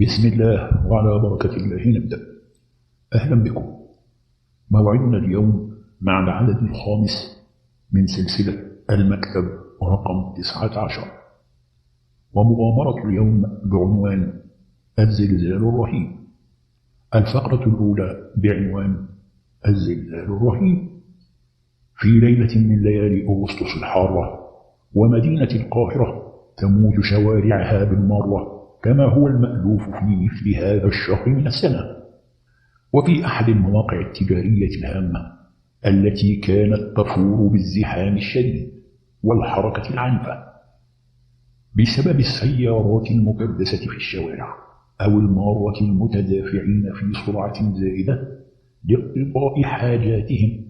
بسم الله وعلى بركة الله نبدأ. أهلا بكم. موعدنا اليوم مع العدد الخامس من سلسلة المكتب رقم 19، ومغامرة اليوم بعنوان الزلزال الرهيب. الفقرة الأولى بعنوان الزلزال الرهيب. في ليلة من ليالي أغسطس الحارة، ومدينة القاهرة تموج شوارعها بالمرة كما هو المألوف في مثل هذا الشهر من السنة، وفي أحد المواقع التجارية الهامة التي كانت تفور بالزحام الشديد والحركة العنيفة بسبب السيارات المكدسة في الشوارع أو المارة المتدافعين في سرعة زائدة لاقتضاء حاجاتهم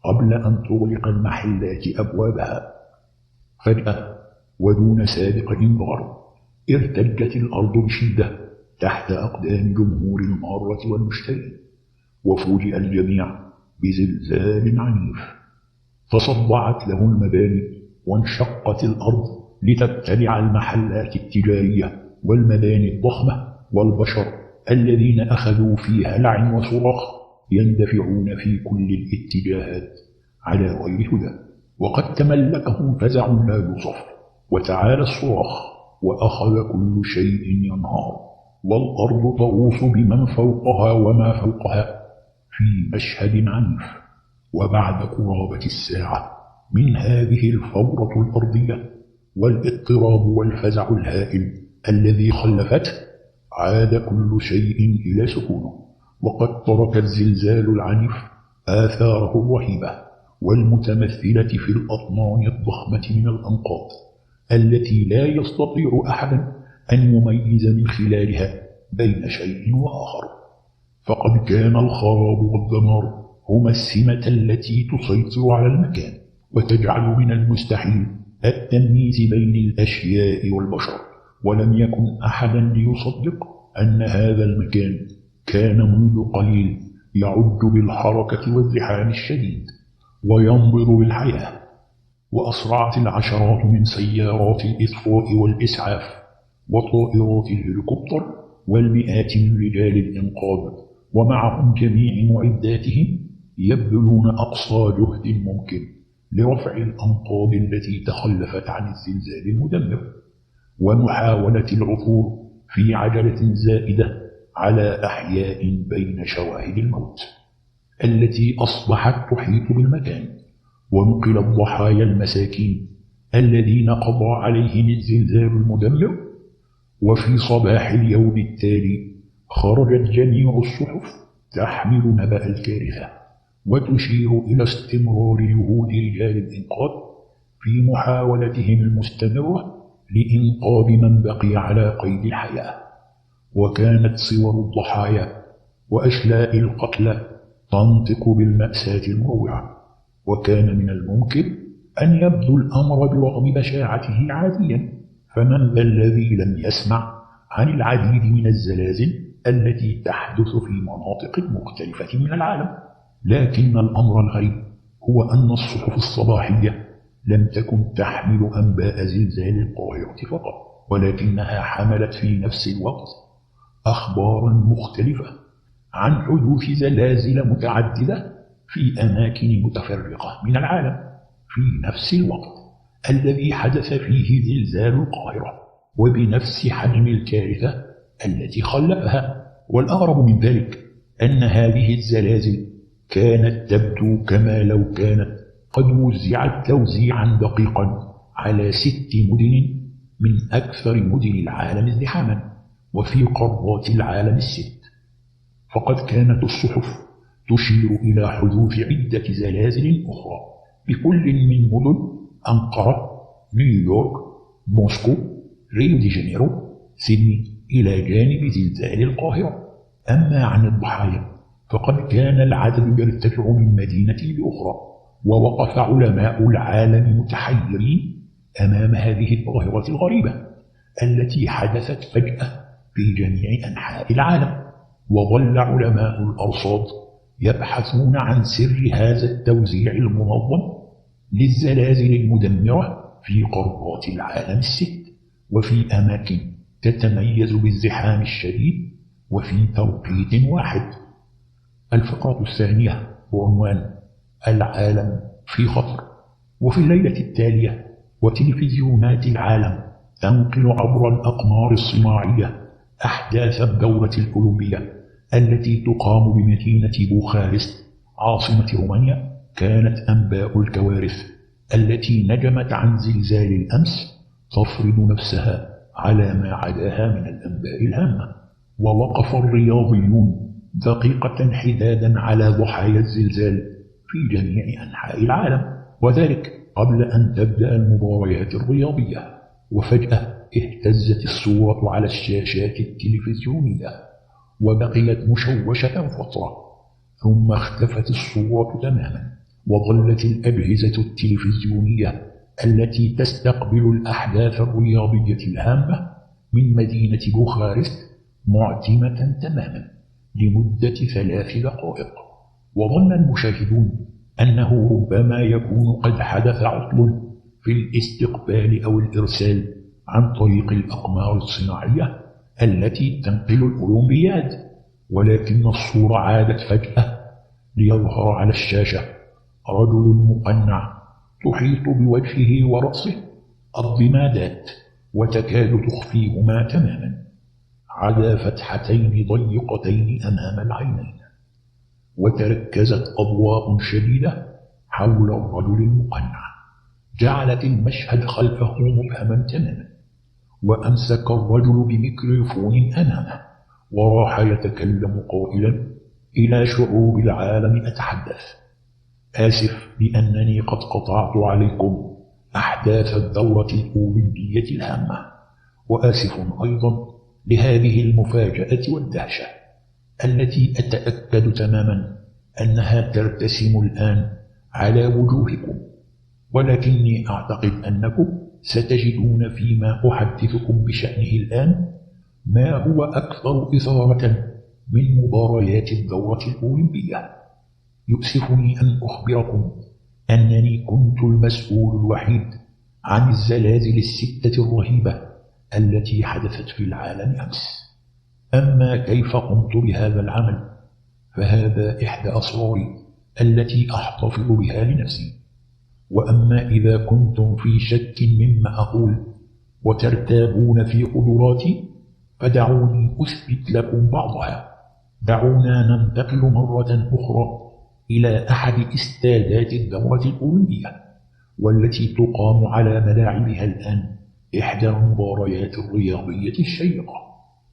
قبل أن تغلق المحلات أبوابها. فجأة ودون سابق إنذار ارتجت الأرض بشدة تحت أقدام جمهور المارة والمشترين، وفوجئ الجميع بزلزال عنيف فصدعت له المباني وانشقت الأرض لتبتلع المحلات التجارية والمباني الضخمة والبشر الذين أخذوا في هلع وصراخ يندفعون في كل الاتجاهات على غير هدى، وقد تملكهم فزع لا يوصف وتعالى الصراخ، وأخذ كل شيء ينهار والأرض تغوص بمن فوقها وما فوقها في مشهد عنيف. وبعد قرابة الساعة من هذه الفورة الأرضية والاضطراب والفزع الهائل الذي خلفته، عاد كل شيء إلى سكونه، وقد ترك الزلزال العنيف آثاره الرهيبة والمتمثلة في الأطنان الضخمة من الأنقاض التي لا يستطيع أحد أن يميز من خلالها بين شيء وآخر. فقد كان الخراب والدمار هما السمة التي تسيطر على المكان وتجعل من المستحيل التمييز بين الأشياء والبشر، ولم يكن أحدا ليصدق أن هذا المكان كان منذ قليل يعج بالحركة والزحام الشديد وينبض بالحياة. وأسرعت العشرات من سيارات الإطفاء والإسعاف وطائرات الهليكوبتر والمئات من رجال الإنقاذ ومعهم جميع معداتهم يبذلون أقصى جهد ممكن لرفع الأنقاض التي تخلفت عن الزلزال المدمر، ومحاولة العثور في عجلة زائدة على أحياء بين شواهد الموت التي أصبحت تحيط بالمكان. ونقل الضحايا المساكين الذين قضى عليهم الزلزال المدمر. وفي صباح اليوم التالي خرجت جميع الصحف تحمل نبأ الكارثة وتشير إلى استمرار جهود رجال الإنقاذ في محاولتهم المستمرة لإنقاذ من بقي على قيد الحياة. وكانت صور الضحايا وأشلاء القتلى تنطق بالمأساة المروعة، وكان من الممكن أن يبدو الأمر برغم بشاعته عاديا، فمن ذا الذي لم يسمع عن العديد من الزلازل التي تحدث في مناطق مختلفة من العالم؟ لكن الأمر الغريب هو أن الصحف الصباحية لم تكن تحمل أنباء زلزال القاهرة فقط، ولكنها حملت في نفس الوقت أخبارا مختلفة عن حدوث زلازل متعددة في أماكن متفرقة من العالم في نفس الوقت الذي حدث فيه زلزال القاهرة وبنفس حجم الكارثة التي خلفها. والأغرب من ذلك أن هذه الزلازل كانت تبدو كما لو كانت قد وزعت توزيعا دقيقا على 6 مدن من أكثر مدن العالم ازدحاما وفي قارات العالم ال6. فقد كانت الصحف تشير إلى حدوث عدة زلازل أخرى بكل من مدن أنقرة، نيويورك، موسكو، ريو دي جانيرو، سيدني، إلى جانب زلزال القاهرة. أما عن الضحايا فقد كان العدد يرتفع من مدينة لأخرى، ووقف علماء العالم متحيرين أمام هذه الظاهرة الغريبة التي حدثت فجأة في جميع أنحاء العالم. وظل علماء الأرصاد يبحثون عن سر هذا التوزيع المنظم للزلازل المدمرة في قارات العالم ال6 وفي أماكن تتميز بالزحام الشديد وفي توقيت واحد. الفقرة الثانية بعنوان العالم في خطر. وفي الليلة التالية وتلفزيونات العالم تنقل عبر الأقمار الصناعية أحداث الدورة الأولمبية التي تقام بمدينة بوخارست عاصمة رومانيا. كانت أنباء الكوارث التي نجمت عن زلزال الأمس تفرض نفسها على ما عداها من الأنباء الهامة. ووقف الرياضيون دقيقة حدادا على ضحايا الزلزال في جميع أنحاء العالم، وذلك قبل أن تبدأ المباريات الرياضية. وفجأة اهتزت الصورة على الشاشات التلفزيونية وبقيت مشوشة فترة، ثم اختفت الصورة تماما، وظلت الأجهزة التلفزيونية التي تستقبل الأحداث الرياضية الهامة من مدينة بوخارست معتمة تماما لمدة 3 دقائق. وظن المشاهدون أنه ربما يكون قد حدث عطل في الاستقبال أو الإرسال عن طريق الأقمار الصناعية التي تنقل الأولمبياد، ولكن الصورة عادت فجأة ليظهر على الشاشة رجل مقنع تحيط بوجهه ورأسه الضمادات وتكاد تخفيهما تماما، عدا فتحتين ضيقتين أمام العينين. وتركزت أضواء شديدة حول الرجل المقنع جعلت المشهد خلفه مبهما تماما. وأمسك الرجل بميكروفون أمامه وراح يتكلم قائلا: إلى شعوب العالم أتحدث، آسف بأنني قد قطعت عليكم أحداث الدورة الأولمبية الهامة، وآسف أيضا لهذه المفاجأة والدهشة التي أتأكد تماما أنها ترتسم الآن على وجوهكم، ولكني أعتقد أنكم ستجدون فيما أحدثكم بشأنه الآن ما هو أكثر إثارة من مباريات الدورة الأولمبية. يؤسفني أن أخبركم أنني كنت المسؤول الوحيد عن الزلازل ال6 الرهيبة التي حدثت في العالم أمس. أما كيف قمت بهذا العمل فهذا إحدى أسراري التي أحتفظ بها لنفسي. وأما إذا كنتم في شك مما أقول وترتابون في قدراتي فدعوني أثبت لكم بعضها. دعونا ننتقل مرة أخرى إلى أحد استادات الدورة الأولمبية والتي تقام على ملاعبها الآن إحدى المباريات الرياضية الشيقة.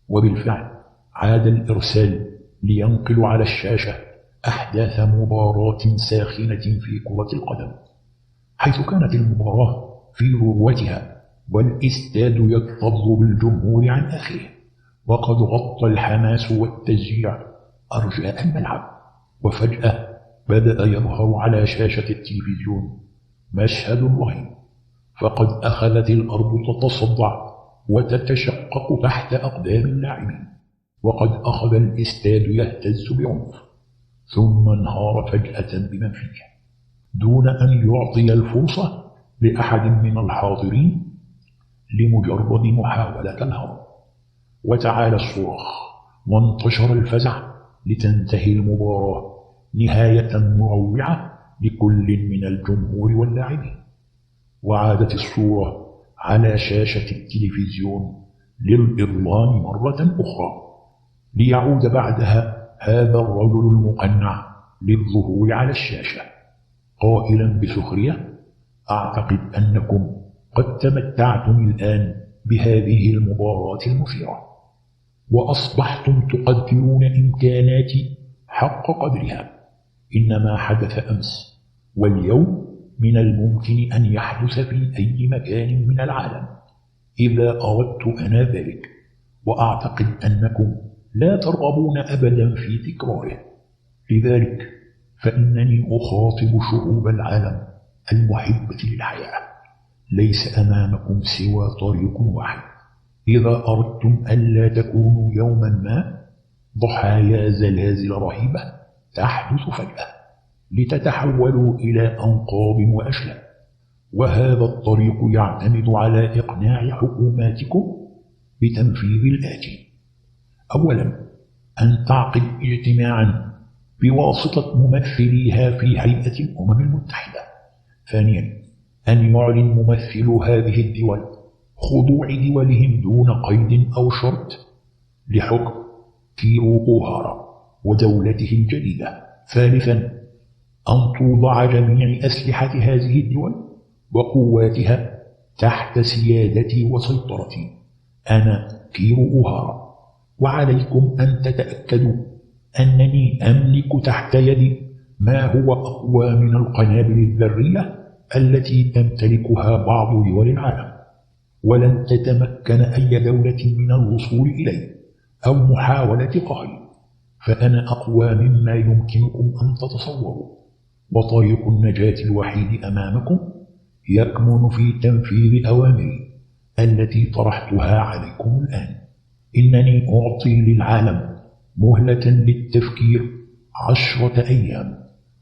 وبالفعل عاد الإرسال لينقل على الشاشة أحداث مباراة ساخنة في كرة القدم، حيث كانت المباراة في ذروتها والاستاد يكتظ بالجمهور عن آخره، وقد غطى الحماس والتشجيع أرجاء الملعب. وفجأة بدأ يظهر على شاشة التلفزيون مشهد رهيب، فقد أخذت الأرض تتصدع وتتشقق تحت أقدام اللاعبين، وقد أخذ الاستاد يهتز بعنف، ثم انهار فجأة بمن فيه دون أن يعطي الفرصة لأحد من الحاضرين لمجرد محاولة الهرب. وتعالى الصراخ وانتشر الفزع لتنتهي المباراة نهاية مروعة لكل من الجمهور واللاعبين. وعادت الصورة على شاشة التلفزيون للإضلال مرة أخرى، ليعود بعدها هذا الرجل المقنع للظهور على الشاشة قائلا بسخرية: أعتقد أنكم قد تمتعتم الآن بهذه المباراة المثيرة، وأصبحتم تقدرون إمكاناتي حق قدرها. إنما حدث أمس واليوم من الممكن أن يحدث في أي مكان من العالم إذا أردت أنا ذلك، وأعتقد أنكم لا ترغبون أبدا في تكراره. لذلك فإنني أخاطب شعوب العالم المحبة للحياة: ليس أمامكم سوى طريق واحد إذا أردتم ألا تكونوا يوما ما ضحايا زلازل رهيبة تحدث فجأة لتتحولوا إلى أنقاض وأشلاء. وهذا الطريق يعتمد على إقناع حكوماتكم بتنفيذ الآتي: أولا، أن تعقد اجتماعا بواسطة ممثليها في هيئة الأمم المتحدة. ثانيا، أن يعلن ممثلو هذه الدول خضوع دولهم دون قيد أو شرط لحكم كيرو أوهارا ودولته الجديدة. ثالثا، أن توضع جميع أسلحة هذه الدول وقواتها تحت سيادتي وسيطرتي أنا كيرو أوهارا، وعليكم أن تتأكدوا أنني أملك تحت يدي ما هو أقوى من القنابل الذرية التي تمتلكها بعض دول العالم، ولن تتمكن أي دولة من الوصول إليه أو محاولة قهري، فأنا أقوى مما يمكنكم أن تتصوروا، وطريق النجاة الوحيد أمامكم يكمن في تنفيذ أوامري التي طرحتها عليكم الآن. إنني أعطي للعالم مهلة للتفكير 10 أيام،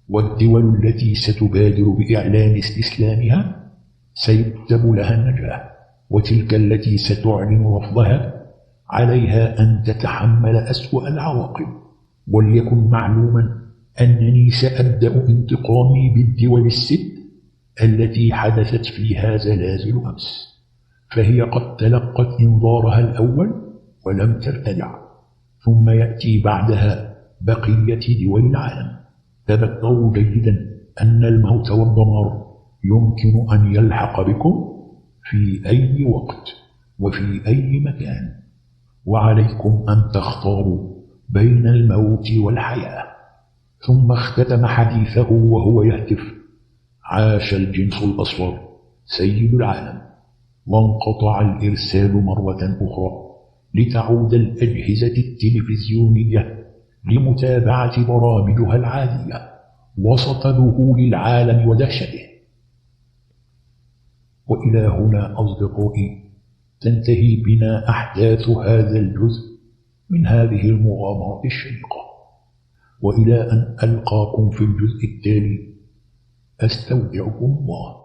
والدول التي ستبادر بإعلان استسلامها سيكتب لها النجاة، وتلك التي ستعلن رفضها عليها أن تتحمل أسوأ العواقب. وليكن معلوما أنني سأبدأ انتقامي بالدول ال6 التي حدثت فيها زلازل أمس، فهي قد تلقت إنذارها الأول ولم ترتدع، ثم يأتي بعدها بقية دول العالم. تذكروا جيدا أن الموت والدمار يمكن أن يلحق بكم في أي وقت وفي أي مكان، وعليكم أن تختاروا بين الموت والحياة. ثم اختتم حديثه وهو يهتف: عاش الجنس الأصفر سيد العالم. وانقطع الإرسال مرة أخرى لتعود الأجهزة التلفزيونية لمتابعة برامجها العادية وسط ذهول العالم ودهشته. وإلى هنا أصدقائي تنتهي بنا أحداث هذا الجزء من هذه المغامرة الشيقة، وإلى أن ألقاكم في الجزء التالي أستودعكم الله.